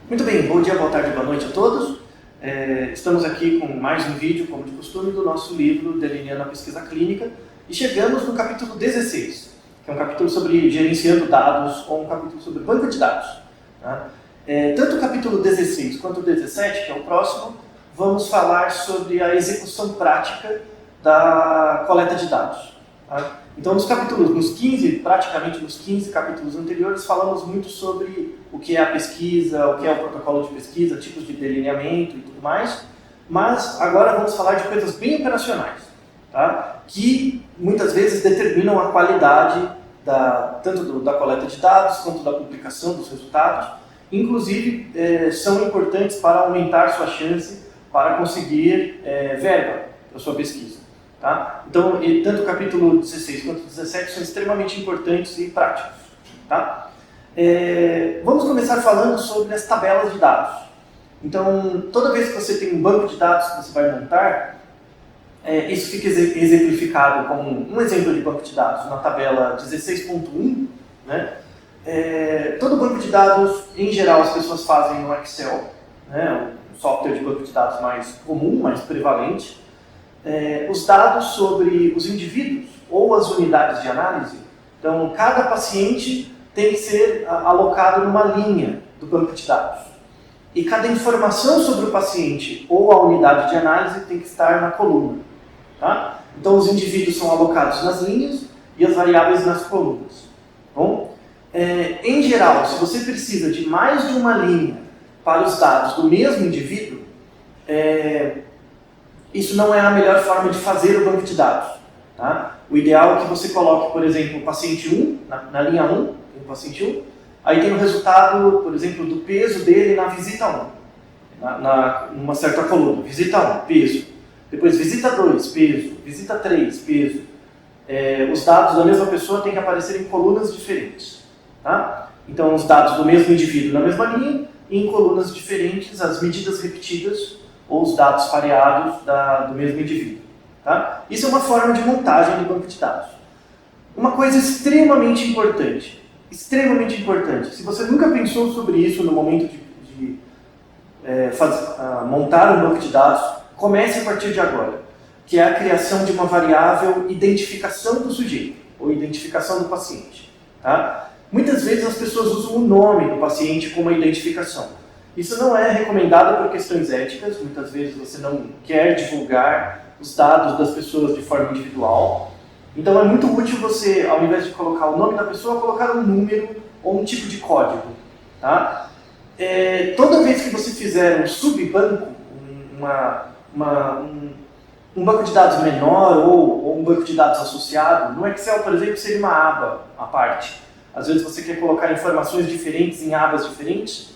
Muito bem, bom dia, boa tarde, boa noite a todos. Estamos aqui com mais um vídeo, como de costume, do nosso livro Delineando a Pesquisa Clínica e chegamos no capítulo 16, que é um capítulo sobre gerenciando dados ou um capítulo sobre banco de dados. Tá? Tanto o capítulo 16 quanto o 17, que é o próximo, vamos falar sobre a execução prática da coleta de dados. Tá? Então, praticamente nos 15 capítulos anteriores, falamos muito sobre o que é a pesquisa, o que é o protocolo de pesquisa, tipos de delineamento e tudo mais, mas agora vamos falar de coisas bem operacionais, tá? Que muitas vezes determinam a qualidade tanto da coleta de dados quanto da publicação dos resultados, inclusive são importantes para aumentar sua chance para conseguir verba para sua pesquisa. Tá? Então, tanto o capítulo 16 quanto o 17 são extremamente importantes e práticos. Tá? Vamos começar falando sobre as tabelas de dados. Então, toda vez que você tem um banco de dados que você vai montar, isso fica exemplificado como um exemplo de banco de dados na tabela 16.1. Né? Todo banco de dados, em geral, as pessoas fazem no Excel, né? Um software de banco de dados mais comum, mais prevalente. Os dados sobre os indivíduos ou as unidades de análise. Então, cada paciente tem que ser alocado numa linha do banco de dados. E cada informação sobre o paciente ou a unidade de análise tem que estar na coluna. Tá? Então, os indivíduos são alocados nas linhas e as variáveis nas colunas. Bom, em geral, se você precisa de mais de uma linha para os dados do mesmo indivíduo, isso não é a melhor forma de fazer o banco de dados. Tá? O ideal é que você coloque, por exemplo, o paciente 1, na linha 1, tem o paciente 1, aí tem o resultado, por exemplo, do peso dele na visita 1, numa certa coluna. Visita 1, peso. Depois visita 2, peso. Visita 3, peso. Os dados da mesma pessoa têm que aparecer em colunas diferentes. Tá? Então, os dados do mesmo indivíduo na mesma linha e em colunas diferentes, as medidas repetidas ou os dados pareados do mesmo indivíduo. Tá? Isso é uma forma de montagem do banco de dados. Uma coisa extremamente importante, se você nunca pensou sobre isso no momento de montar um banco de dados, comece a partir de agora, que é a criação de uma variável identificação do sujeito, ou identificação do paciente. Tá? Muitas vezes as pessoas usam o nome do paciente como identificação. Isso não é recomendado por questões éticas, muitas vezes você não quer divulgar os dados das pessoas de forma individual. Então é muito útil você, ao invés de colocar o nome da pessoa, colocar um número ou um tipo de código. Tá? Toda vez que você fizer um subbanco, um banco de dados menor ou um banco de dados associado, no Excel, por exemplo, seria uma aba à parte. Às vezes você quer colocar informações diferentes em abas diferentes.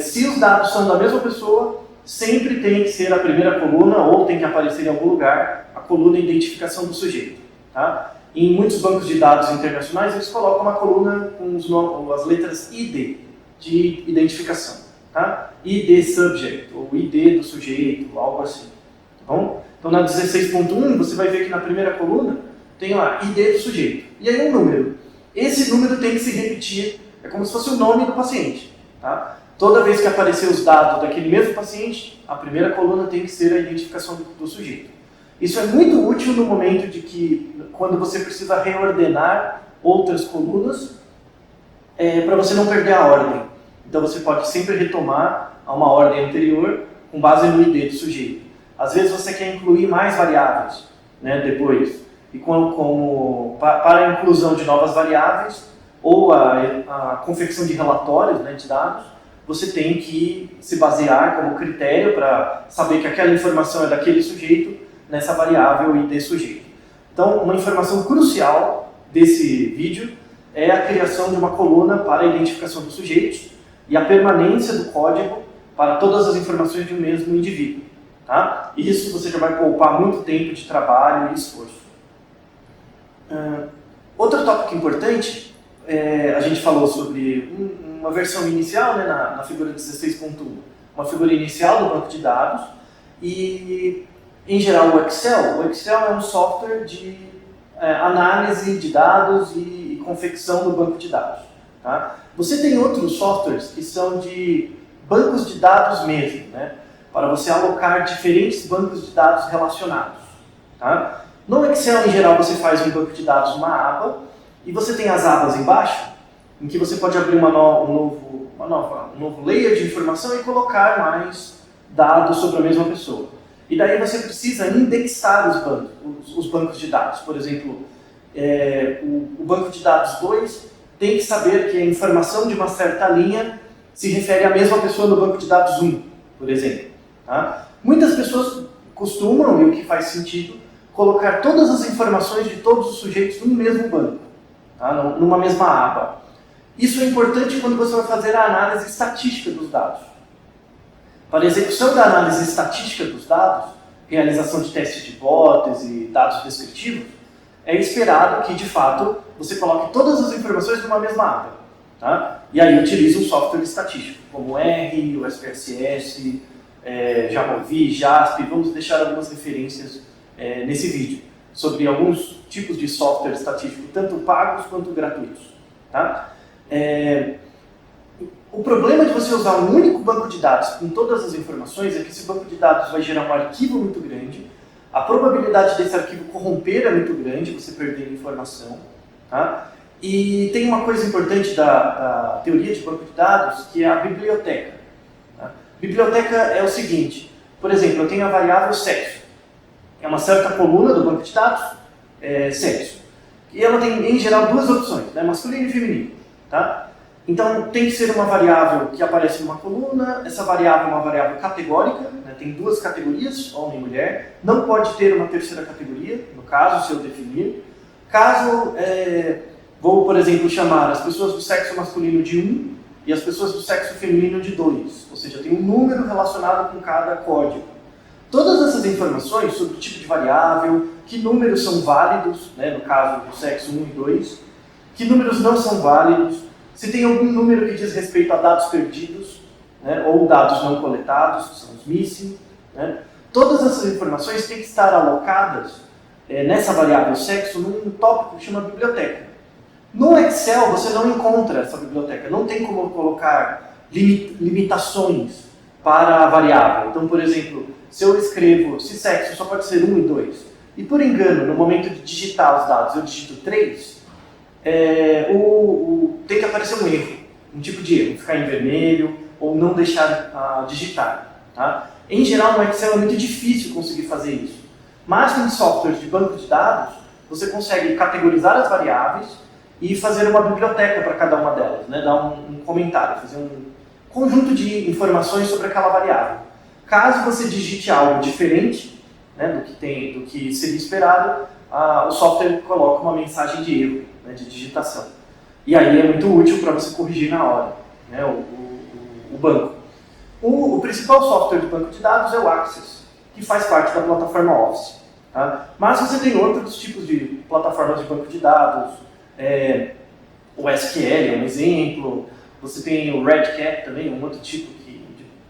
Se os dados são da mesma pessoa, sempre tem que ser a primeira coluna ou tem que aparecer em algum lugar a coluna identificação do sujeito. Tá? Em muitos bancos de dados internacionais, eles colocam uma coluna com as letras ID, de identificação. Tá? ID subject, ou ID do sujeito, algo assim. Tá bom? Então, na 16.1, você vai ver que na primeira coluna tem lá ID do sujeito. E aí um número. Esse número tem que se repetir, é como se fosse o nome do paciente. Tá? Toda vez que aparecer os dados daquele mesmo paciente, a primeira coluna tem que ser a identificação do sujeito. Isso é muito útil no momento quando você precisa reordenar outras colunas, para você não perder a ordem. Então você pode sempre retomar a uma ordem anterior com base no ID do sujeito. Às vezes você quer incluir mais variáveis, né, depois. E para a inclusão de novas variáveis, ou a confecção de relatórios, né, de dados, você tem que se basear como critério para saber que aquela informação é daquele sujeito nessa variável ID sujeito. Então, uma informação crucial desse vídeo é a criação de uma coluna para a identificação dos sujeitos e a permanência do código para todas as informações de um mesmo indivíduo. Tá? Isso você já vai poupar muito tempo de trabalho e esforço. Outro tópico importante, a gente falou sobre uma versão inicial, né, na figura 16.1, uma figura inicial do banco de dados e, em geral, o Excel é um software de análise de dados e confecção do banco de dados. Tá? Você tem outros softwares que são de bancos de dados mesmo, né? Para você alocar diferentes bancos de dados relacionados. Tá? No Excel, em geral, você faz um banco de dados, uma aba, e você tem as abas embaixo, em que você pode abrir um novo layer de informação e colocar mais dados sobre a mesma pessoa. E daí você precisa indexar os bancos de dados. Por exemplo, o banco de dados 2 tem que saber que a informação de uma certa linha se refere à mesma pessoa no banco de dados 1, por exemplo. Tá? Muitas pessoas costumam, e o que faz sentido, colocar todas as informações de todos os sujeitos no mesmo banco, tá? Numa mesma aba. Isso é importante quando você vai fazer a análise estatística dos dados. Para a execução da análise estatística dos dados, realização de testes de hipótese, dados descritivos, é esperado que, de fato, você coloque todas as informações numa mesma aba. Tá? E aí utiliza um software estatístico, como o R, o SPSS, Jamovi, JASP. Vamos deixar algumas referências nesse vídeo sobre alguns tipos de software estatístico, tanto pagos quanto gratuitos. Tá? O problema de você usar um único banco de dados com todas as informações é que esse banco de dados vai gerar um arquivo muito grande, a probabilidade desse arquivo corromper é muito grande, você perder informação. Tá? E tem uma coisa importante da teoria de banco de dados, que é a biblioteca. Tá? Biblioteca é o seguinte, por exemplo, eu tenho a variável sexo. É uma certa coluna do banco de dados, sexo. E ela tem, em geral, duas opções, né? Masculino e feminino. Tá? Então, tem que ser uma variável que aparece numa coluna, essa variável é uma variável categórica, né? Tem duas categorias, homem e mulher, não pode ter uma terceira categoria, no caso, se eu definir. Caso, vou, por exemplo, chamar as pessoas do sexo masculino de 1 e as pessoas do sexo feminino de 2, ou seja, tem um número relacionado com cada código. Todas essas informações sobre o tipo de variável, que números são válidos, né, no caso do sexo 1 e 2, que números não são válidos, se tem algum número que diz respeito a dados perdidos, né, ou dados não coletados, que são os missing, né, todas essas informações têm que estar alocadas nessa variável sexo num tópico que chama biblioteca. No Excel você não encontra essa biblioteca, não tem como colocar limitações para a variável. Então, por exemplo, se eu escrevo se sexo só pode ser 1 e 2, e por engano, no momento de digitar os dados, eu digito 3, tem que aparecer um erro, um tipo de erro, ficar em vermelho ou não deixar digitar. Tá? Em geral, no Excel é muito difícil conseguir fazer isso. Mas com softwares de banco de dados, você consegue categorizar as variáveis e fazer uma biblioteca para cada uma delas, né? Dar um comentário, fazer um conjunto de informações sobre aquela variável. Caso você digite algo diferente, né, do que seria esperado, o software coloca uma mensagem de erro, né, de digitação. E aí é muito útil para você corrigir na hora, né, o banco. O principal software de banco de dados é o Access, que faz parte da plataforma Office. Tá? Mas você tem outros tipos de plataformas de banco de dados, o SQL é um exemplo, você tem o Redcat também, um outro tipo de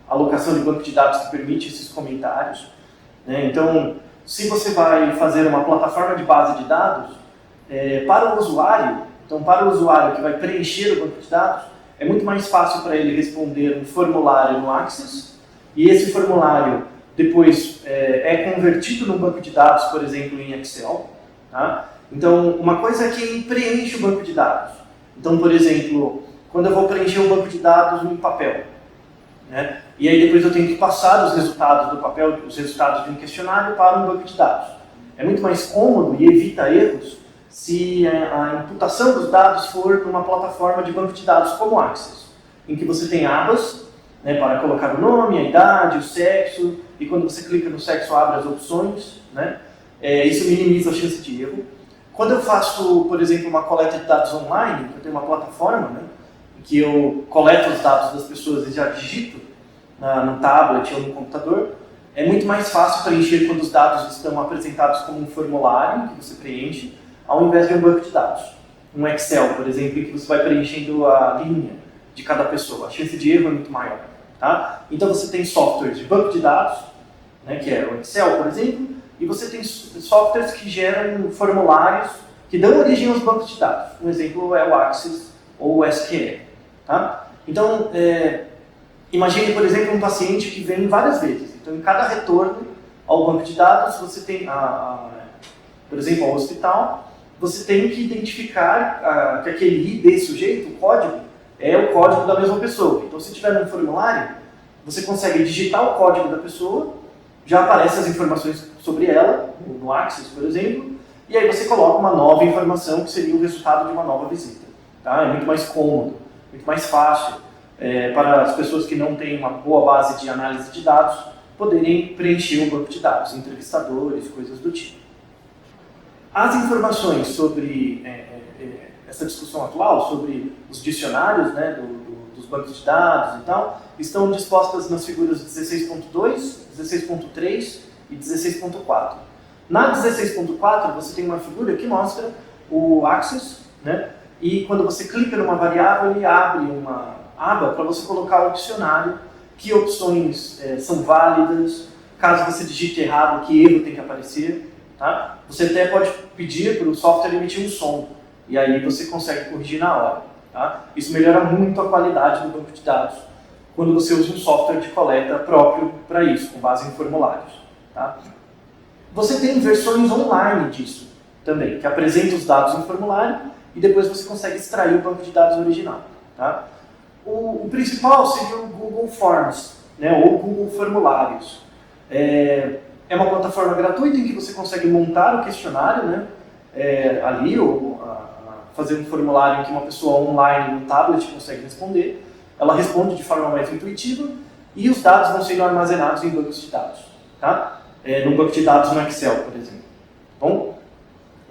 alocação de banco de dados que permite esses comentários. Né? Então, se você vai fazer uma plataforma de base de dados, para o usuário que vai preencher o banco de dados, é muito mais fácil para ele responder um formulário no Access, e esse formulário depois é convertido num banco de dados, por exemplo, em Excel. Tá? Então, uma coisa é quem preenche o banco de dados. Então, por exemplo, quando eu vou preencher um banco de dados em papel, né? E aí depois eu tenho que passar os resultados do papel, os resultados de um questionário para um banco de dados. É muito mais cômodo e evita erros se a imputação dos dados for para uma plataforma de banco de dados como Access, em que você tem abas, né, para colocar o nome, a idade, o sexo, e quando você clica no sexo abre as opções, né? Isso minimiza a chance de erro. Quando eu faço, por exemplo, uma coleta de dados online, eu tenho uma plataforma, né, em que eu coleto os dados das pessoas e já digito no tablet ou no computador, é muito mais fácil preencher quando os dados estão apresentados como um formulário que você preenche, ao invés de um banco de dados. Um Excel, por exemplo, em que você vai preenchendo a linha de cada pessoa. A chance de erro é muito maior. Tá? Então você tem softwares de banco de dados, né, que é o Excel, por exemplo, e você tem softwares que geram formulários que dão origem aos bancos de dados. Um exemplo é o Access, ou SQL. Tá? Então, imagine, por exemplo, um paciente que vem várias vezes. Então, em cada retorno ao banco de dados, você tem, por exemplo, ao hospital, você tem que identificar que aquele ID sujeito, o código, é o código da mesma pessoa. Então, se tiver um formulário, você consegue digitar o código da pessoa, já aparecem as informações sobre ela, no Access, por exemplo, e aí você coloca uma nova informação que seria o resultado de uma nova visita. Tá? É muito mais cômodo, muito mais fácil para as pessoas que não têm uma boa base de análise de dados poderem preencher o banco de dados, entrevistadores, coisas do tipo. As informações sobre essa discussão atual, sobre os dicionários, né, dos bancos de dados e tal, estão dispostas nas figuras 16.2, 16.3 e 16.4. Na 16.4 você tem uma figura que mostra o Access, né, e quando você clica numa variável ele abre uma aba para você colocar o dicionário, que opções são válidas, caso você digite errado, que erro tem que aparecer. Tá? Você até pode pedir para o software emitir um som, e aí você consegue corrigir na hora. Tá? Isso melhora muito a qualidade do banco de dados, quando você usa um software de coleta próprio para isso, com base em formulários. Tá? Você tem versões online disso também, que apresenta os dados em formulário, e depois você consegue extrair o banco de dados original. Tá? O principal seria o Google Forms, né, ou Google Formulários. É uma plataforma gratuita em que você consegue montar o questionário, né, ali, ou fazer um formulário em que uma pessoa online no tablet consegue responder. Ela responde de forma mais intuitiva e os dados vão sendo armazenados em bancos de dados. Tá? No banco de dados no Excel, por exemplo. Bom,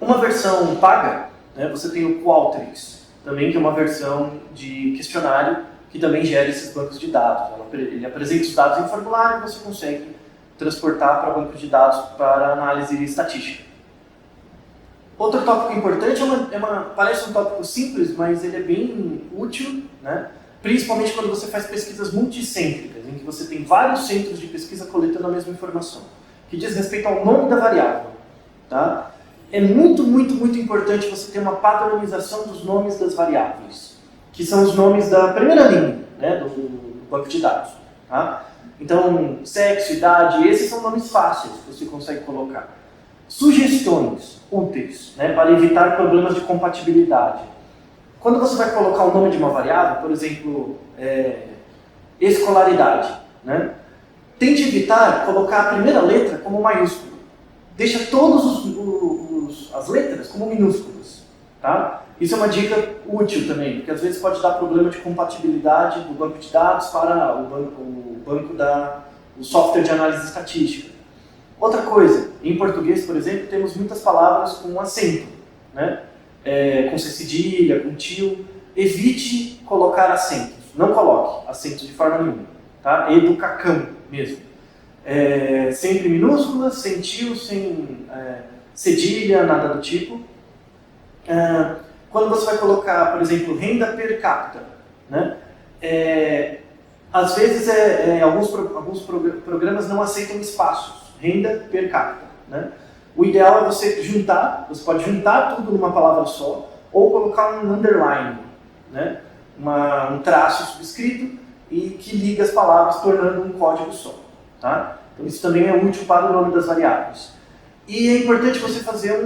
uma versão paga, né, você tem o Qualtrics, também que é uma versão de questionário que também gera esses bancos de dados. Ele apresenta os dados em formulário e você consegue transportar para banco de dados para análise estatística. Outro tópico importante parece um tópico simples, mas ele é bem útil, né? Principalmente quando você faz pesquisas multicêntricas, em que você tem vários centros de pesquisa coletando a mesma informação, que diz respeito ao nome da variável. Tá? É muito, muito, muito importante você ter uma padronização dos nomes das variáveis, que são os nomes da primeira linha, né, do banco de dados. Tá? Então, sexo, idade, esses são nomes fáceis que você consegue colocar. Sugestões úteis, né, para evitar problemas de compatibilidade. Quando você vai colocar o nome de uma variável, por exemplo, escolaridade, né, tente evitar colocar a primeira letra como maiúscula. Deixa todas as letras como minúsculas. Tá? Isso é uma dica útil também, porque às vezes pode dar problema de compatibilidade do banco de dados para o software de análise estatística. Outra coisa, em português, por exemplo, temos muitas palavras com acento, né? Com cedilha, com tio. Evite colocar acentos, não coloque acentos de forma nenhuma. Tá? Educacão mesmo. Sempre minúsculas, sem tio, sem cedilha, nada do tipo. Quando você vai colocar, por exemplo, renda per capita, né? Às vezes alguns programas não aceitam espaços, renda per capita. Né? O ideal é você pode juntar tudo numa palavra só, ou colocar um underline, né? Um traço subscrito e que liga as palavras, tornando um código só. Tá? Então isso também é útil para o nome das variáveis. E é importante você fazer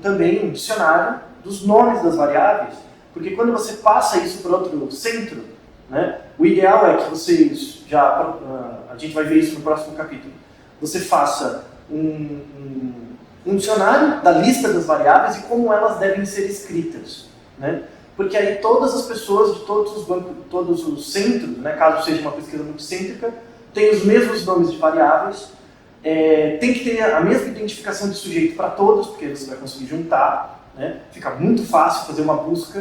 também um dicionário dos nomes das variáveis, porque quando você passa isso para outro centro, né, o ideal é que vocês, a gente vai ver isso no próximo capítulo, você faça um dicionário da lista das variáveis e como elas devem ser escritas. Né? Porque aí todas as pessoas de todos os bancos, todos os centros, né, caso seja uma pesquisa multicêntrica, têm os mesmos nomes de variáveis, tem que ter a mesma identificação de sujeito para todos, porque você vai conseguir juntar, né? Fica muito fácil fazer uma busca,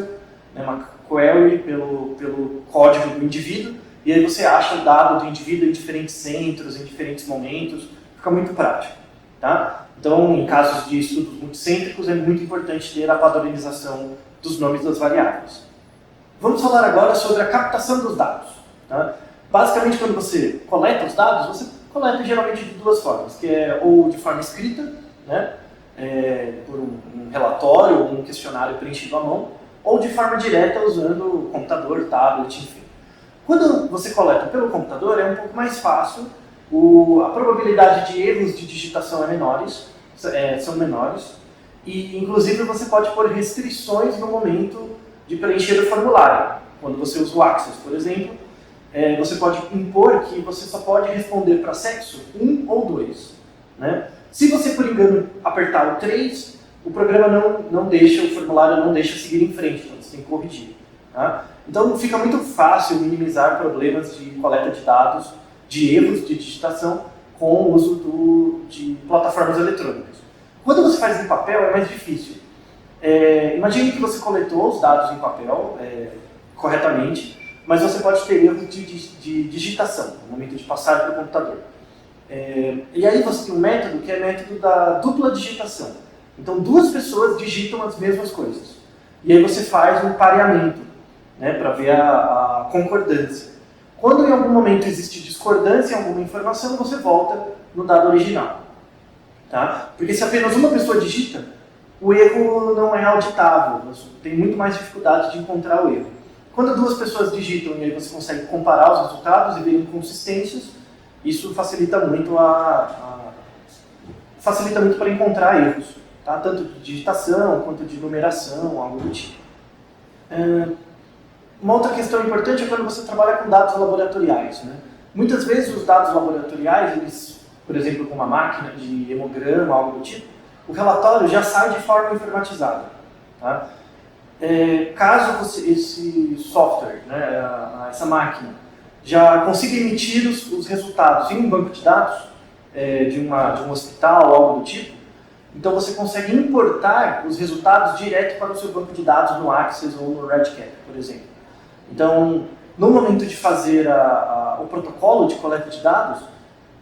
né, uma query pelo código do indivíduo, e aí você acha o dado do indivíduo em diferentes centros, em diferentes momentos, fica muito prático. Tá? Então, em casos de estudos multicêntricos, é muito importante ter a padronização dos nomes das variáveis. Vamos falar agora sobre a captação dos dados. Tá? Basicamente, quando você coleta os dados, você coleta geralmente de duas formas, que é ou de forma escrita, né, por um relatório ou um questionário preenchido à mão, ou de forma direta usando computador, tablet, enfim. Quando você coleta pelo computador é um pouco mais fácil, a probabilidade de erros de digitação são menores, e inclusive você pode pôr restrições no momento de preencher o formulário. Quando você usa o Access, por exemplo, você pode impor que você só pode responder para sexo 1 ou 2. Né? Se você, por engano, apertar o 3, o programa não deixa, o formulário não deixa seguir em frente, então você tem que corrigir. Tá? Então fica muito fácil minimizar problemas de coleta de dados, de erros de digitação, com o uso de plataformas eletrônicas. Quando você faz em papel é mais difícil. Imagine que você coletou os dados em papel corretamente, mas você pode ter erros de digitação, no momento de passar para o computador. E aí você tem um método que é o método da dupla digitação. Então, duas pessoas digitam as mesmas coisas. E aí você faz um pareamento, né, para ver a concordância. Quando em algum momento existe discordância em alguma informação, você volta no dado original. Tá? Porque se apenas uma pessoa digita, o erro não é auditável, você tem muito mais dificuldade de encontrar o erro. Quando duas pessoas digitam e aí você consegue comparar os resultados e ver inconsistências, isso facilita muito para encontrar erros, tá? Tanto de digitação quanto de numeração, algo do tipo. Uma outra questão importante é quando você trabalha com dados laboratoriais. Né? Muitas vezes os dados laboratoriais, eles, por exemplo, com uma máquina de hemograma, algo do tipo, o relatório já sai de forma informatizada. Tá? Caso esse software, né, essa máquina, já consiga emitir os resultados em um banco de dados de um hospital ou algo do tipo, então você consegue importar os resultados direto para o seu banco de dados no Access ou no Redcat, por exemplo. Então, no momento de fazer o protocolo de coleta de dados,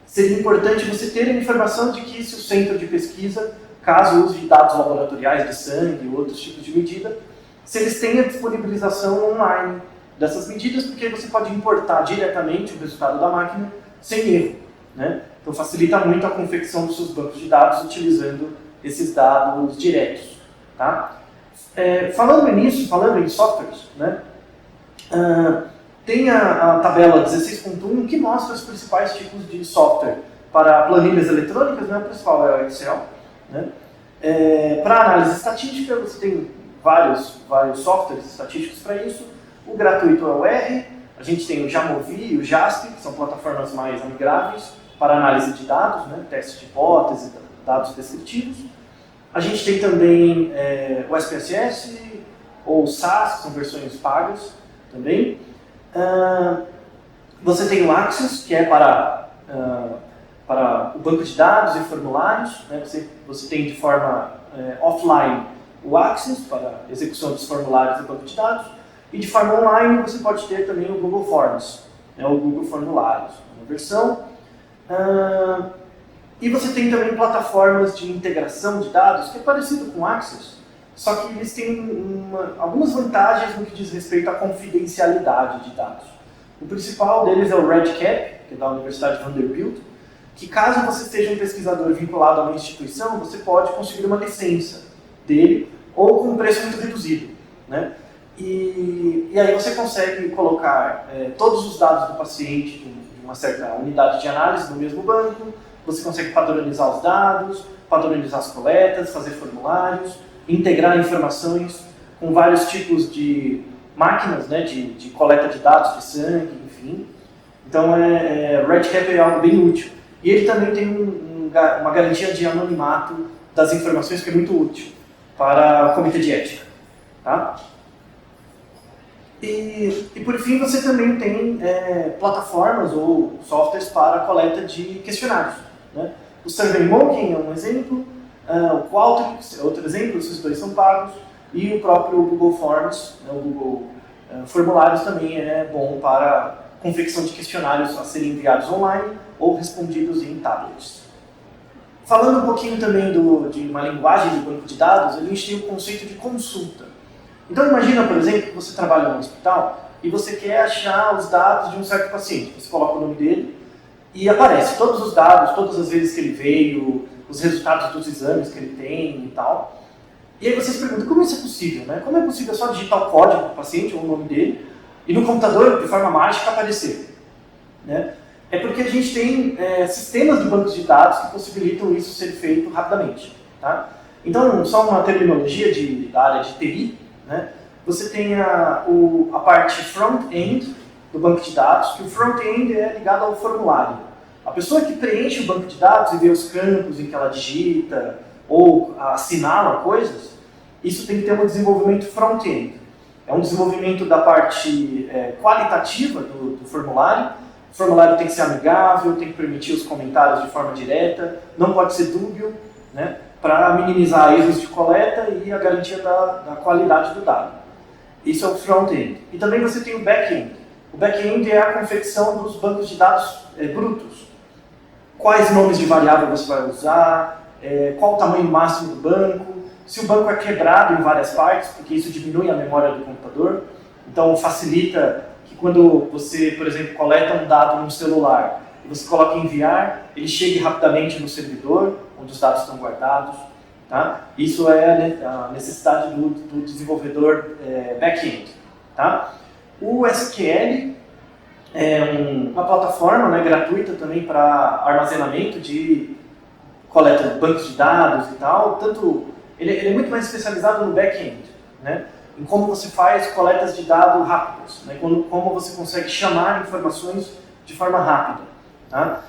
seria importante você ter a informação de que se o centro de pesquisa, caso use dados laboratoriais de sangue ou outros tipos de medida, se eles têm a disponibilização online dessas medidas, porque você pode importar diretamente o resultado da máquina sem erro. Né? Então facilita muito a confecção dos seus bancos de dados utilizando esses dados diretos. Tá? Falando em softwares, né? Tem a tabela 16.1 que mostra os principais tipos de software para planilhas eletrônicas, né? O principal é o Excel. Né? Para análise estatística, você tem vários softwares estatísticos para isso. O gratuito é o R, a gente tem o Jamovi e o JASP, que são plataformas mais amigáveis para análise de dados, né? Teste de hipótese, dados descritivos. A gente tem também o SPSS ou o SAS, que são versões pagas também. Você tem o Access, que é para o banco de dados e formulários. Né? Você tem de forma offline o Access para execução dos formulários e banco de dados. E de forma online você pode ter também o Google Forms, né? O Google Formulários, uma versão. E você tem também plataformas de integração de dados, que é parecido com o Access, só que eles têm algumas vantagens no que diz respeito à confidencialidade de dados. O principal deles é o Redcap, que é da Universidade Vanderbilt, que caso você seja um pesquisador vinculado a uma instituição, você pode conseguir uma licença dele, ou com um preço muito reduzido. Né? E aí você consegue colocar todos os dados do paciente de uma certa unidade de análise no mesmo banco, você consegue padronizar os dados, padronizar as coletas, fazer formulários, integrar informações com vários tipos de máquinas, né, de coleta de dados de sangue, enfim. Então, Redcap é algo bem útil. E ele também tem uma garantia de anonimato das informações que é muito útil para o comitê de ética. Tá? E por fim, você também tem plataformas ou softwares para a coleta de questionários. Né? O SurveyMonkey é um exemplo, o Qualtrics é outro exemplo, esses dois são pagos, e o próprio Google Forms, né, o Google Formulários também é bom para confecção de questionários a serem enviados online ou respondidos em tablets. Falando um pouquinho também de uma linguagem de banco de dados, a gente tem o conceito de consulta. Então imagina, por exemplo, que você trabalha no hospital e você quer achar os dados de um certo paciente. Você coloca o nome dele e aparece todos os dados, todas as vezes que ele veio, os resultados dos exames que ele tem e tal. E aí vocês perguntam, como isso é possível? Né? Como é possível só digitar o código do paciente, ou o nome dele, e no computador, de forma mágica, aparecer? Né? É porque a gente tem sistemas de bancos de dados que possibilitam isso ser feito rapidamente. Tá? Então, só uma terminologia da área de TI, né? Você tem a parte front-end do banco de dados, que o front-end é ligado ao formulário. A pessoa que preenche o banco de dados e vê os campos em que ela digita ou assinala coisas, isso tem que ter um desenvolvimento front-end. É um desenvolvimento da parte qualitativa do formulário. O formulário tem que ser amigável, tem que permitir os comentários de forma direta, não pode ser dúbio, né, para minimizar erros de coleta e a garantia da qualidade do dado. Isso é o front-end. E também você tem o back-end. O back-end é a confecção dos bancos de dados brutos. Quais nomes de variável você vai usar, qual o tamanho máximo do banco, se o banco é quebrado em várias partes, porque isso diminui a memória do computador. Então facilita que quando você, por exemplo, coleta um dado num celular e você coloca em enviar, ele chegue rapidamente no servidor, onde os dados estão guardados. Tá? Isso é a necessidade do desenvolvedor back-end. Tá? O SQL é uma plataforma, né, gratuita também para armazenamento de coleta de bancos de dados e tal. Tanto, ele é muito mais especializado no back-end, né, em como você faz coletas de dados rápidas, né, como você consegue chamar informações de forma rápida. Tá?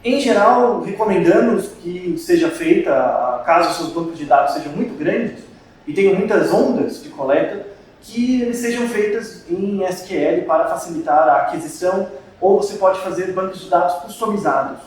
Em geral, recomendamos que seja feita, caso os seus bancos de dados sejam muito grandes e tenham muitas ondas de coleta, que eles sejam feitas em SQL para facilitar a aquisição, ou você pode fazer bancos de dados customizados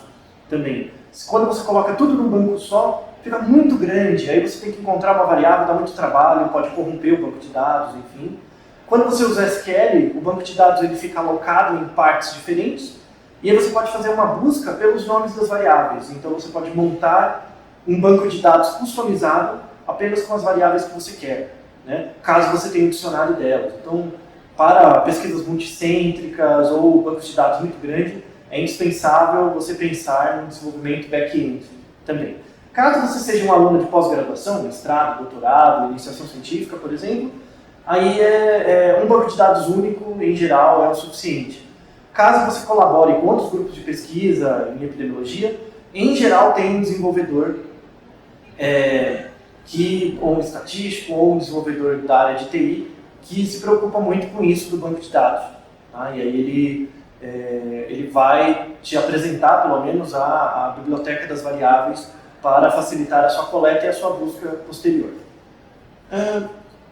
também. Quando você coloca tudo num banco só, fica muito grande, aí você tem que encontrar uma variável, dá muito trabalho, pode corromper o banco de dados, enfim. Quando você usa SQL, o banco de dados ele fica alocado em partes diferentes, e aí você pode fazer uma busca pelos nomes das variáveis. Então você pode montar um banco de dados customizado apenas com as variáveis que você quer, né? Caso você tenha um dicionário delas. Então, para pesquisas multicêntricas ou bancos de dados muito grandes, é indispensável você pensar no desenvolvimento back-end também. Caso você seja um aluno de pós-graduação, mestrado, doutorado, iniciação científica, por exemplo, aí um banco de dados único, em geral, é o suficiente. Caso você colabore com outros grupos de pesquisa em epidemiologia, em geral tem um desenvolvedor, ou um estatístico, ou um desenvolvedor da área de TI, que se preocupa muito com isso do banco de dados. Tá? E aí ele vai te apresentar, pelo menos, a biblioteca das variáveis para facilitar a sua coleta e a sua busca posterior.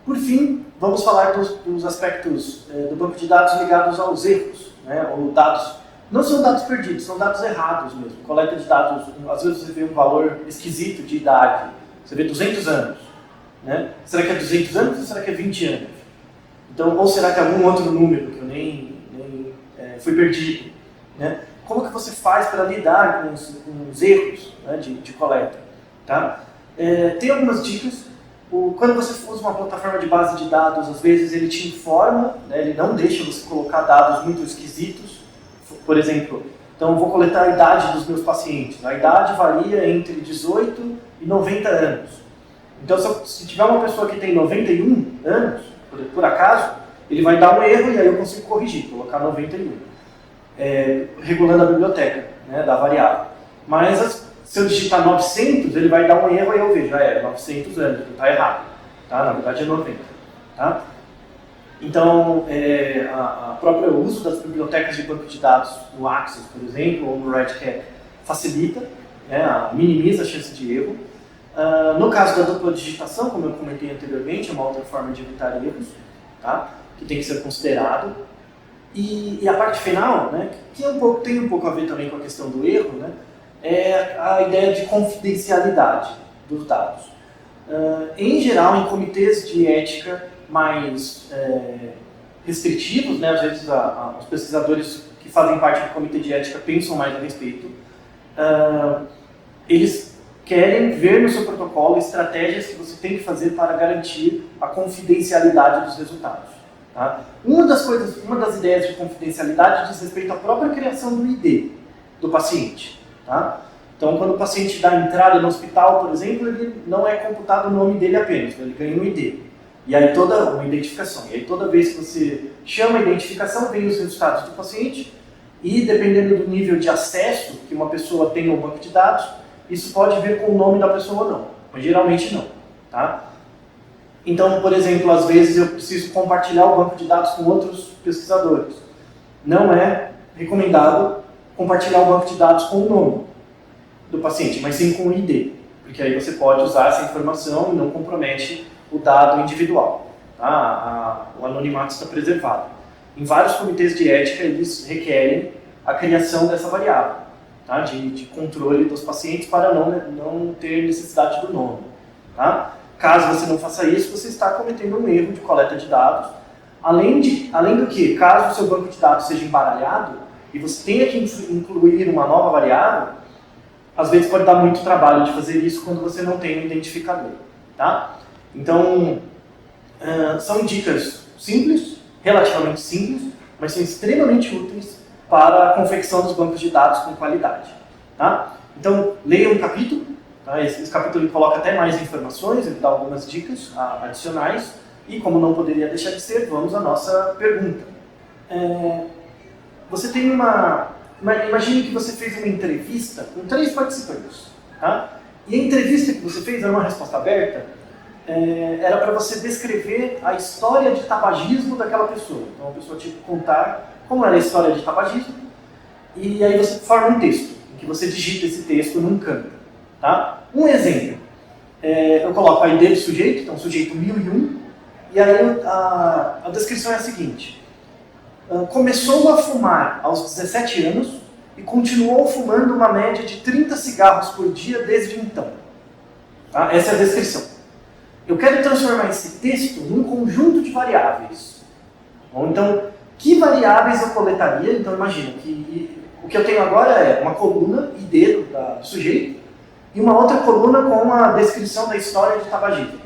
Por fim, vamos falar dos aspectos do banco de dados ligados aos erros. Né, ou dados, não são dados perdidos, são dados errados mesmo. Coleta de dados, às vezes você vê um valor esquisito de idade, você vê 200 anos. Né? Será que é 200 anos ou será que é 20 anos? Então, ou será que é algum outro número que eu nem foi perdido? Né? Como que você faz para lidar com os erros, né, de coleta? Tá? Tem algumas dicas. Quando você usa uma plataforma de base de dados, às vezes ele te informa, né, ele não deixa você colocar dados muito esquisitos. Por exemplo, então eu vou coletar a idade dos meus pacientes. A idade varia entre 18 e 90 anos. Então se tiver uma pessoa que tem 91 anos, por acaso, ele vai dar um erro e aí eu consigo corrigir, colocar 91. Regulando a biblioteca, né, da variável. Mas se eu digitar 900, ele vai dar um erro e eu vejo, 900 anos, está errado. Tá? Na verdade é 90. Tá? Então, a própria uso das bibliotecas de banco de dados no Access, por exemplo, ou no Redcat, facilita, né, minimiza a chance de erro. No caso da dupla digitação, como eu comentei anteriormente, é uma outra forma de evitar erros, tá? Que tem que ser considerado. E a parte final, né, que tem um pouco a ver também com a questão do erro, né, é a ideia de confidencialidade dos dados. Em geral, em comitês de ética mais restritivos, né, às vezes os pesquisadores que fazem parte do comitê de ética pensam mais a respeito, eles querem ver no seu protocolo estratégias que você tem que fazer para garantir a confidencialidade dos resultados. Tá? Uma das ideias de confidencialidade diz respeito à própria criação do ID do paciente. Tá? Então, quando o paciente dá entrada no hospital, por exemplo, ele não é computado o nome dele apenas, ele ganha um ID. E aí toda uma identificação. E aí toda vez que você chama a identificação, vem os resultados do paciente e dependendo do nível de acesso que uma pessoa tem ao banco de dados, isso pode vir com o nome da pessoa ou não, mas geralmente não. Tá? Então, por exemplo, às vezes eu preciso compartilhar o banco de dados com outros pesquisadores. Não é recomendado compartilhar o banco de dados com o nome do paciente, mas sim com o ID, porque aí você pode usar essa informação e não compromete o dado individual. Tá? O anonimato está preservado. Em vários comitês de ética, eles requerem a criação dessa variável, tá? de controle dos pacientes para não ter necessidade do nome. Tá? Caso você não faça isso, você está cometendo um erro de coleta de dados. Além do que, caso o seu banco de dados seja embaralhado e você tenha que incluir uma nova variável, às vezes pode dar muito trabalho de fazer isso quando você não tem um identificador. Tá? Então, são dicas simples, relativamente simples, mas são extremamente úteis para a confecção dos bancos de dados com qualidade. Tá? Então, leia um capítulo. Tá? Esse capítulo ele coloca até mais informações, ele dá algumas dicas adicionais. E como não poderia deixar de ser, vamos à nossa pergunta. Você tem imagine que você fez uma entrevista com 3 participantes. Tá? E a entrevista que você fez era uma resposta aberta, era para você descrever a história de tabagismo daquela pessoa. Então a pessoa tinha que contar como era a história de tabagismo, e aí você forma um texto, em que você digita esse texto num campo. Tá? Um exemplo, eu coloco a ID do sujeito, então sujeito 1001, e aí a descrição é a seguinte: começou a fumar aos 17 anos e continuou fumando uma média de 30 cigarros por dia desde então. Tá? Essa é a descrição. Eu quero transformar esse texto num conjunto de variáveis. Bom, então, que variáveis eu coletaria? Então, imagina que o que eu tenho agora é uma coluna, ID do sujeito, e uma outra coluna com a descrição da história de tabagismo.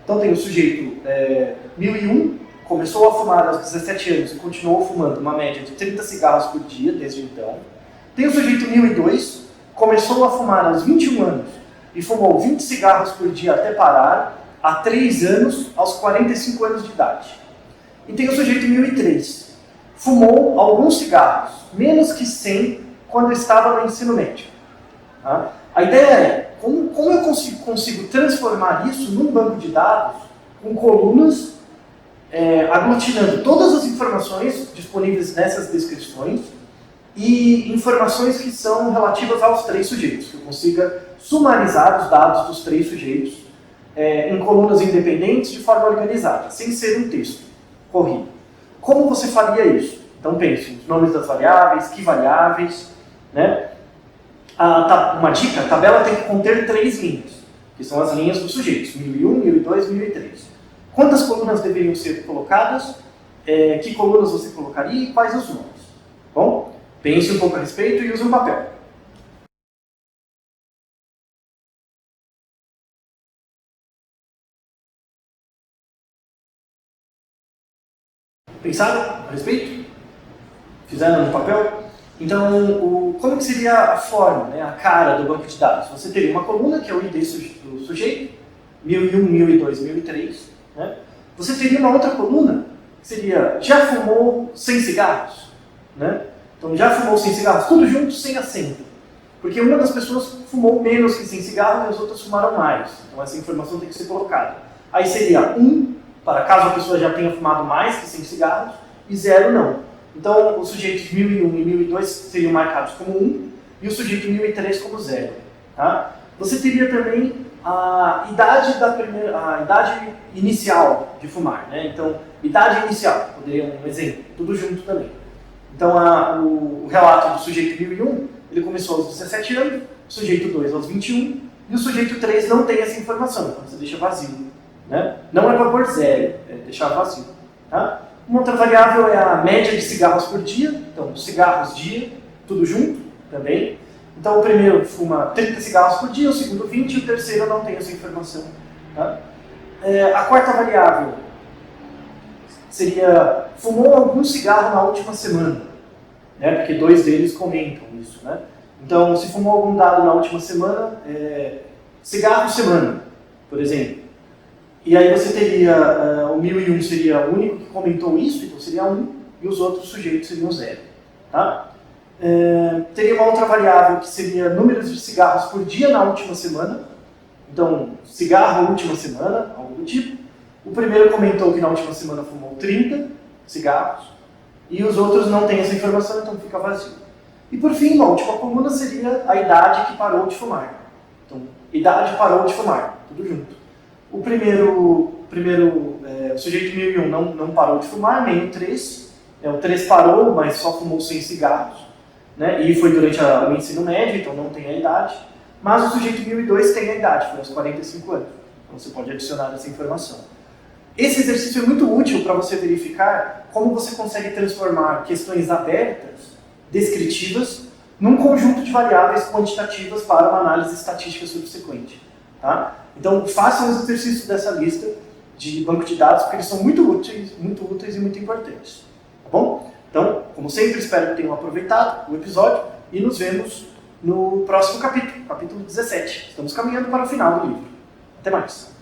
Então, tem o sujeito 1001, começou a fumar aos 17 anos e continuou fumando uma média de 30 cigarros por dia desde então. Tem o sujeito 1002, começou a fumar aos 21 anos e fumou 20 cigarros por dia até parar, há 3 anos, aos 45 anos de idade. E tem o sujeito 1003. Fumou alguns cigarros, menos que 100, quando estava no ensino médio. Tá? A ideia é, como eu consigo transformar isso num banco de dados com colunas aglutinando todas as informações disponíveis nessas descrições e informações que são relativas aos 3 sujeitos, que eu consiga sumarizar os dados dos 3 sujeitos em colunas independentes de forma organizada, sem ser um texto corrido. Como você faria isso? Então pense nos nomes das variáveis, que variáveis, né? Uma dica, a tabela tem que conter 3 linhas, que são as linhas dos sujeitos, 1001, 1002, 1003. Quantas colunas deveriam ser colocadas, que colunas você colocaria e quais os nomes? Bom, pense um pouco a respeito e use um papel. Pensaram a respeito? Fizeram no papel? Então, como que seria a forma, né, a cara do banco de dados? Você teria uma coluna, que é o ID do sujeito, 1001, 1002, 1003. Né? Você teria uma outra coluna, que seria, já fumou 100 cigarros? Né? Então, já fumou 100 cigarros, tudo junto, sem acento. Porque uma das pessoas fumou menos que 100 cigarros e as outras fumaram mais. Então, essa informação tem que ser colocada. Aí seria 1, para caso a pessoa já tenha fumado mais que 100 cigarros, e 0 não. Então, os sujeitos 1001 e 1002 seriam marcados como 1 e o sujeito 1003 como 0. Tá? Você teria também a idade inicial de fumar. Né? Então, idade inicial, poderia um exemplo, tudo junto também. Então, o relato do sujeito 1001, ele começou aos 17 anos, o sujeito 2 aos 21 e o sujeito 3 não tem essa informação, então você deixa vazio. Né? Não é para pôr 0, é deixar vazio. Tá? Uma outra variável é a média de cigarros por dia, então cigarros dia, tudo junto também. Então o primeiro fuma 30 cigarros por dia, o segundo 20 e o terceiro não tem essa informação. Tá? A quarta variável seria, fumou algum cigarro na última semana, né? Porque 2 deles comentam isso. Né? Então, se fumou algum dado na última semana, cigarro semana, por exemplo. E aí você teria, o 1001 seria o único que comentou isso, então seria 1, e os outros sujeitos seriam 0. Tá? Teria uma outra variável que seria números de cigarros por dia na última semana. Então, cigarro última semana, algo do tipo. O primeiro comentou que na última semana fumou 30 cigarros, e os outros não têm essa informação, então fica vazio. E por fim, uma última coluna seria a idade que parou de fumar. Então, idade parou de fumar, tudo junto. O sujeito 1001 não parou de fumar, nem o 3. O 3 parou, mas só fumou 100 cigarros. Né? E foi durante o ensino médio, então não tem a idade. Mas o sujeito 1002 tem a idade, foi aos 45 anos. Então você pode adicionar essa informação. Esse exercício é muito útil para você verificar como você consegue transformar questões abertas, descritivas, num conjunto de variáveis quantitativas para uma análise estatística subsequente. Tá? Então façam os exercícios dessa lista de banco de dados, porque eles são muito úteis e muito importantes. Tá bom? Então, como sempre, espero que tenham aproveitado o episódio e nos vemos no próximo capítulo 17. Estamos caminhando para o final do livro. Até mais!